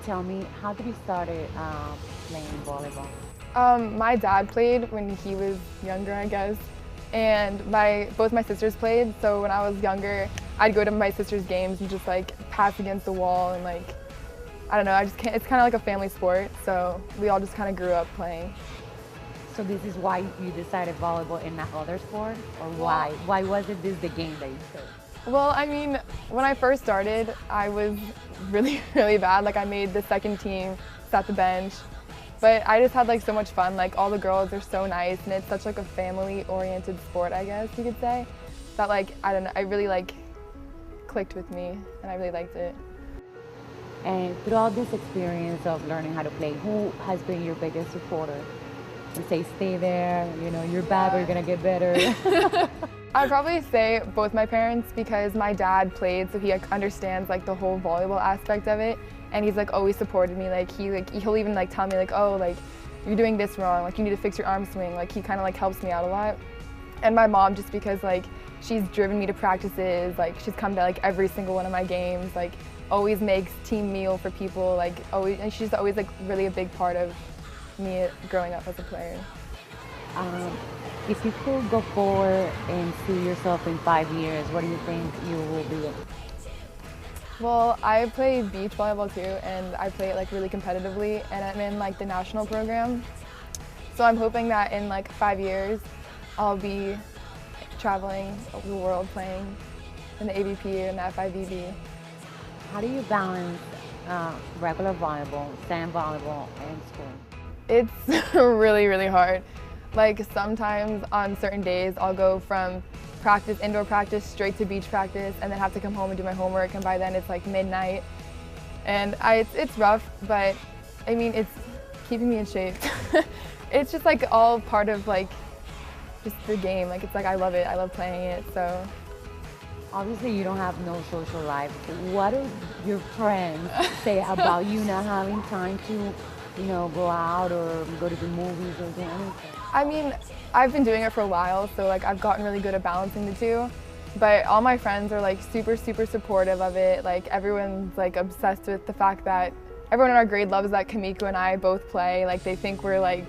tell me, how did you started playing volleyball? My dad played when he was younger, I guess, and both my sisters played. So when I was younger, I'd go to my sister's games and just like pass against the wall and like, I don't know, I just can't, it's kind of like a family sport. So we all just kind of grew up playing. So this is why you decided volleyball and not other sport? Or why? Why wasn't this the game that you chose? Well, I mean, when I first started, I was really, really bad. Like I made the second team, sat the bench. But I just had like so much fun. Like all the girls are so nice and it's such like a family-oriented sport, I guess you could say. That like, I don't know, I really like clicked with me and I really liked it. And throughout this experience of learning how to play, who has been your biggest supporter? And say, stay there, you know, you're bad, but you're gonna get better. I'd probably say both my parents because my dad played, so he like, understands like the whole volleyball aspect of it, and he's like always supported me. He'll even like tell me like, oh, like you're doing this wrong, like you need to fix your arm swing. Like he kind of like helps me out a lot. And my mom, just because like she's driven me to practices, like she's come to like every single one of my games, like always makes team meal for people, like always, and she's always like really a big part of me growing up as a player. If you could go forward and see yourself in 5 years, what do you think you will be? Well, I play beach volleyball too, and I play it like really competitively, and I'm in like the national program. So I'm hoping that in like 5 years, I'll be traveling the world playing in the AVP and the FIVB. How do you balance regular volleyball, sand volleyball, and school? It's really, really hard. Like sometimes on certain days, I'll go from practice, indoor practice, straight to beach practice, and then have to come home and do my homework, and by then it's like midnight. And it's rough, but I mean, it's keeping me in shape. It's just like all part of like just the game. Like it's like I love it, I love playing it, so. Obviously, you don't have no social life. What do your friends say about you not having time to, you know, go out or go to the movies or do anything? I mean, I've been doing it for a while, so like I've gotten really good at balancing the two. But all my friends are like super, super supportive of it. Like everyone's like obsessed with the fact that everyone in our grade loves that Kamiko and I both play. Like they think we're like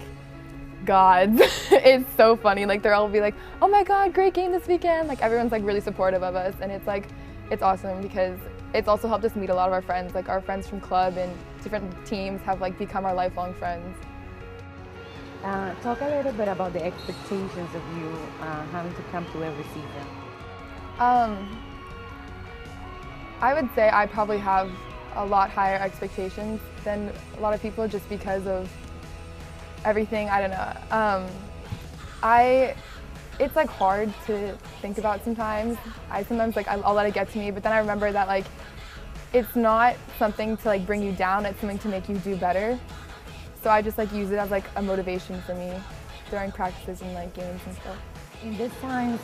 gods. It's so funny. Like they'll all be like, oh my God, great game this weekend. Like everyone's like really supportive of us, and it's like, it's awesome because it's also helped us meet a lot of our friends. Like our friends from club and different teams have like become our lifelong friends. Talk a little bit about the expectations of you having to come to every season. I would say I probably have a lot higher expectations than a lot of people just because of everything. I don't know. It's like hard to think about sometimes. I sometimes like I'll let it get to me, but then I remember that like it's not something to like bring you down. It's something to make you do better. So I just like use it as like a motivation for me during practices and like games and stuff. In these times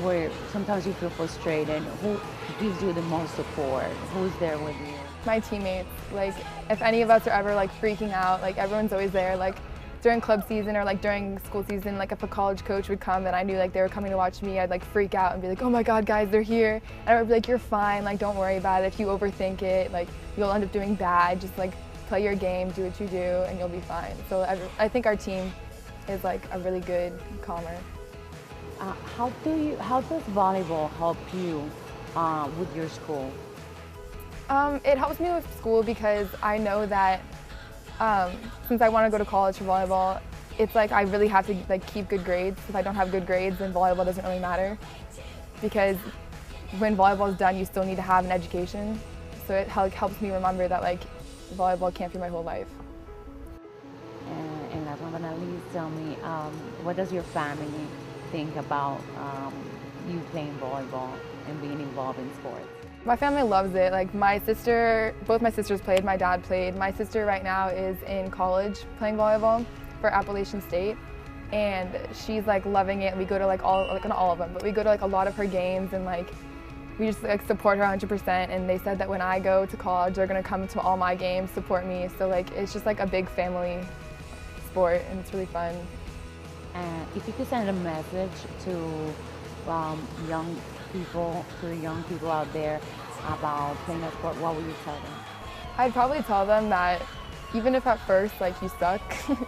where sometimes you feel frustrated, who gives you the most support? Who's there with you? My teammates. Like if any of us are ever like freaking out, like everyone's always there. Like during club season or like during school season, like if a college coach would come and I knew like they were coming to watch me, I'd like freak out and be like, oh my God, guys, they're here. And I would be like, you're fine, like don't worry about it. If you overthink it, like you'll end up doing bad. Just like play your game, do what you do, and you'll be fine. So I think our team is like a really good calmer. How does volleyball help you with your school? It helps me with school because I know that since I want to go to college for volleyball, it's like I really have to like keep good grades. If I don't have good grades, then volleyball doesn't really matter. Because when volleyball is done, you still need to have an education. So it helps me remember that like volleyball can't be my whole life. And last but not least, tell me, what does your family think about you playing volleyball and being involved in sports? My family loves it. Like both my sisters played, my dad played. My sister right now is in college playing volleyball for Appalachian State, and she's like loving it. We go to like not all of them, but we go to like a lot of her games, and like we just like support her 100%. And they said that when I go to college, they're gonna come to all my games, support me. So like it's just like a big family sport, and it's really fun. And if you could send a message to young people out there about playing a sport, what would you tell them? I'd probably tell them that even if at first like you suck,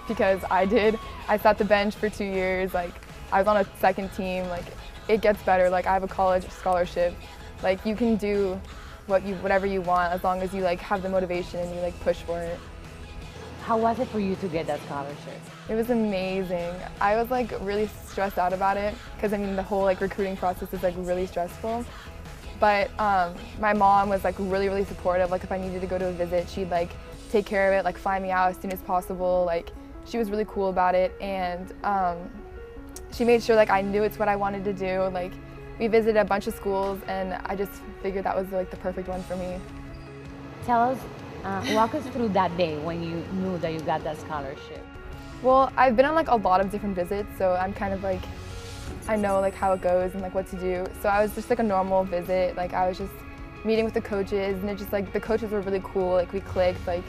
because I did, I sat the bench for 2 years, like I was on a second team, like it gets better, like I have a college scholarship, like you can do whatever you want as long as you like have the motivation and you like push for it. How was it for you to get that scholarship? It was amazing. I was like really stressed out about it because I mean the whole like recruiting process is like really stressful. But my mom was like really supportive. Like if I needed to go to a visit, she'd like take care of it, like fly me out as soon as possible. Like she was really cool about it, and she made sure like I knew it's what I wanted to do. Like we visited a bunch of schools, and I just figured that was like the perfect one for me. Tell us, walk us through that day when you knew that you got that scholarship. Well, I've been on like a lot of different visits, so I'm kind of like, I know like how it goes and like what to do. So I was just like a normal visit, like I was just meeting with the coaches, and it just like the coaches were really cool, like we clicked, like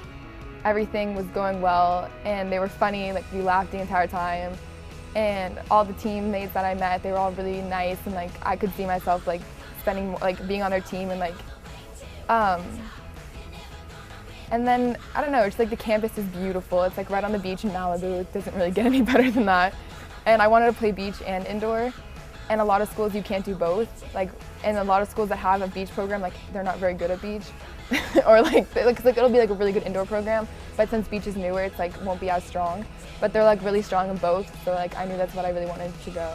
everything was going well, and they were funny, like we laughed the entire time. And all the teammates that I met, they were all really nice, and like I could see myself like spending, like being on their team, and like and then, I don't know, just like the campus is beautiful. It's like right on the beach in Malibu. It doesn't really get any better than that. And I wanted to play beach and indoor. And a lot of schools you can't do both. Like, and a lot of schools that have a beach program, like they're not very good at beach. Or like it'll be like a really good indoor program. But since beach is newer, it's like won't be as strong. But they're like really strong in both. So like I knew that's what I really wanted to go.